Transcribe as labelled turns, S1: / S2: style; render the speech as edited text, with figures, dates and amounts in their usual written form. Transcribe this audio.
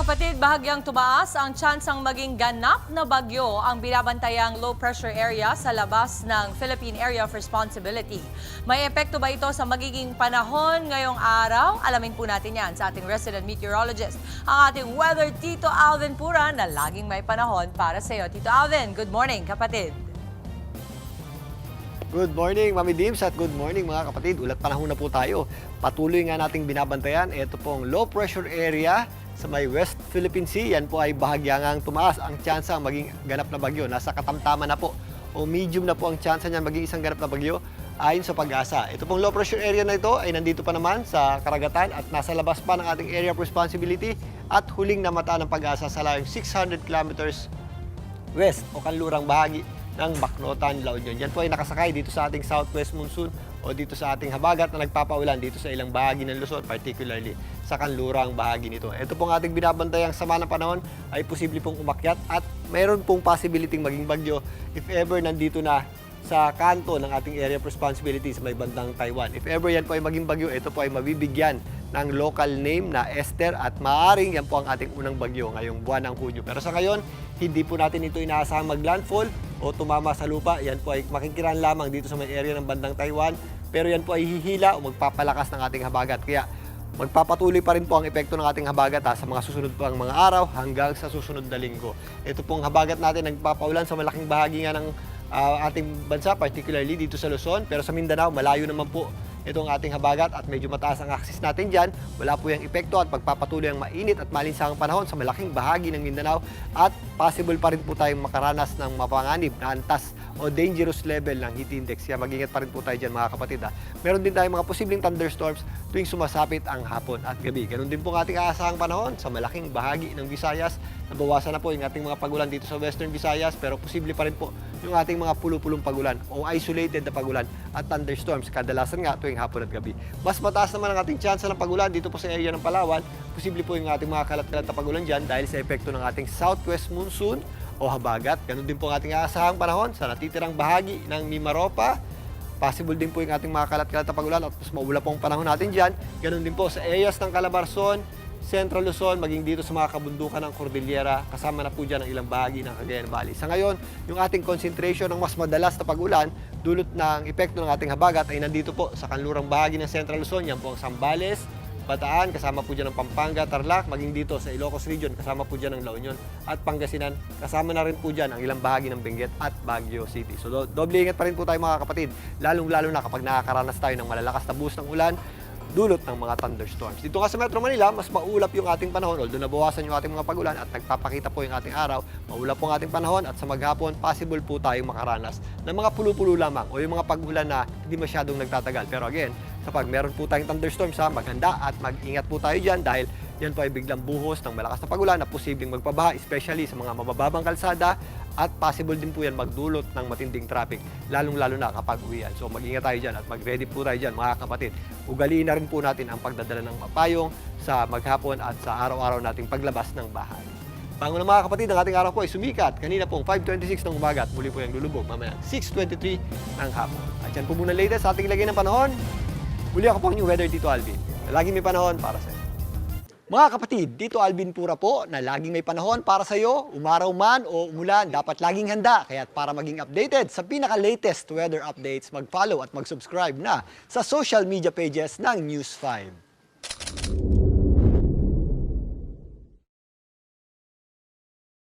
S1: kapatid, bahagyang tumaas ang tsansang maging ganap na bagyo ang binabantayang low pressure area sa labas ng Philippine Area of Responsibility. May epekto ba ito sa magiging panahon ngayong araw? Alamin po natin yan sa ating resident meteorologist, ang ating weather Tito Alvin Pura na laging may panahon para sa iyo. Tito Alvin, good morning kapatid.
S2: Good morning, Mami Dims, at good morning mga kapatid. Ulat panahon na po tayo. Patuloy nga nating binabantayan ito pong low pressure area sa may West Philippine Sea. Yan po ay bahagyangang tumaas ang tsansa maging ganap na bagyo. Nasa katamtaman na po o medium na po ang tsansa niyan maging isang ganap na bagyo ayon sa Pag-asa. Ito pong low pressure area na ito ay nandito pa naman sa karagatan at nasa labas pa ng ating area of responsibility at huling namata ng Pag-asa sa layong 600 kilometers west o kanlurang bahagi ng Bacnotan, La Union. Yan po ay nakasakay dito sa ating southwest monsoon o dito sa ating habagat na nagpapaulan dito sa ilang bahagi ng Luzon, particularly sa kanlurang bahagi nito. Ito pong ating binabantayang sama ng panahon ay posible pong umakyat at mayroon pong possibility maging bagyo if ever nandito na sa kanto ng ating area of responsibility sa may bandang Taiwan. If ever yan po ay maging bagyo, ito po ay mabibigyan ng local name na Esther at maaaring yan po ang ating unang bagyo ngayong buwan ng Hunyo. Pero sa ngayon, hindi po natin ito inaasahang maglandfall o tumama sa lupa. Yan po ay makikiran lamang dito sa may area ng bandang Taiwan. Pero yan po ay hihila o magpapalakas ng ating habagat. Kaya magpapatuloy pa rin po ang epekto ng ating habagat sa mga susunod pang mga araw hanggang sa susunod na linggo. Ito pong habagat natin nagpapaulan sa malaking bahagi nga ng ating bansa, particularly dito sa Luzon. Pero sa Mindanao, malayo naman po itong ating habagat at medyo mataas ang aksis natin dyan. Wala po yung epekto at pagpapatuloy ang mainit at malinsahang panahon sa malaking bahagi ng Mindanao at possible pa rin po tayong makaranas ng mapanganib na antas o dangerous level ng heat index. Kaya mag-ingat pa rin po tayo dyan mga kapatid. Meron din tayong mga posibleng thunderstorms tuwing sumasapit ang hapon at gabi. Ganun din po ang ating aasahang panahon sa malaking bahagi ng Visayas. Nabawasan na po yung ating mga pagulan dito sa Western Visayas pero posible pa rin po yung ating mga pulupulong pagulan o isolated na pagulan at thunderstorms kadalasan nga tuwing hapon at gabi. Mas mataas naman ang ating tsansa ng pagulan dito po sa area ng Palawan. Posible po yung ating mga kalat-kalat na pagulan dyan dahil sa epekto ng ating southwest monsoon o habagat. Ganun din po ang ating aasahang panahon sa natitirang bahagi ng Mimaropa. Possible din po yung ating mga kalat-kalat na pagulan at mas maula po ang panahon natin dyan. Ganun din po sa areas ng Calabarzon, Central Luzon, maging dito sa mga kabundukan ng Cordillera, kasama na po dyan ang ilang bahagi ng Cagayan Valley. Sa ngayon, yung ating concentration ng mas madalas na pag-ulan, dulot ng epekto ng ating habagat ay nandito po sa kanlurang bahagi ng Central Luzon. Yan po ang Zambales, Bataan, kasama po dyan ng Pampanga, Tarlac, maging dito sa Ilocos Region, kasama po dyan ng La Union at Pangasinan, kasama na rin po dyan ang ilang bahagi ng Benguet at Baguio City. So doble ingat pa rin po tayo mga kapatid, lalong-lalo na kapag nakakaranas tayo ng malalakas na buhos ng ulan, dulot ng mga thunderstorms. Dito nga sa Metro Manila, mas maulap yung ating panahon, although nabawasan yung ating mga pagulan at nagpapakita po yung ating araw, maulap po ang ating panahon at sa maghapon, possible po tayong makaranas ng mga pulo-pulo lamang o yung mga pag-ulan na hindi masyadong nagtatagal. Pero again, kapag meron po tayong thunderstorms, maghanda at mag-ingat po tayo dyan dahil yan po ay biglang buhos ng malakas na pagulan na posibleng magpabaha, especially sa mga mabababang kalsada at possible din po yan magdulot ng matinding traffic, lalong-lalo na kapag uwian. So mag-ingat tayo dyan at mag-ready po tayo dyan mga kapatid. Ugaliin na rin po natin ang pagdadala ng mapayong sa maghapon at sa araw-araw nating paglabas ng bahay. Bago na mga kapatid, ang ating araw po ay sumikat. Kanina pong 5:26 ng umaga at muli po yung lulubog mamaya 6:23 ng hapon. At yan po muna latest sa ating lagay ng panahon. Muli ako po ang inyong weather Tito Alvin. Laging may panahon para sa iyo. Mga kapatid, dito Alvin Pura po na laging may panahon para sa iyo, umaraw man o umulan, dapat laging handa. Kaya para maging updated sa pinaka-latest weather updates, mag-follow at mag-subscribe na sa social media pages ng News 5.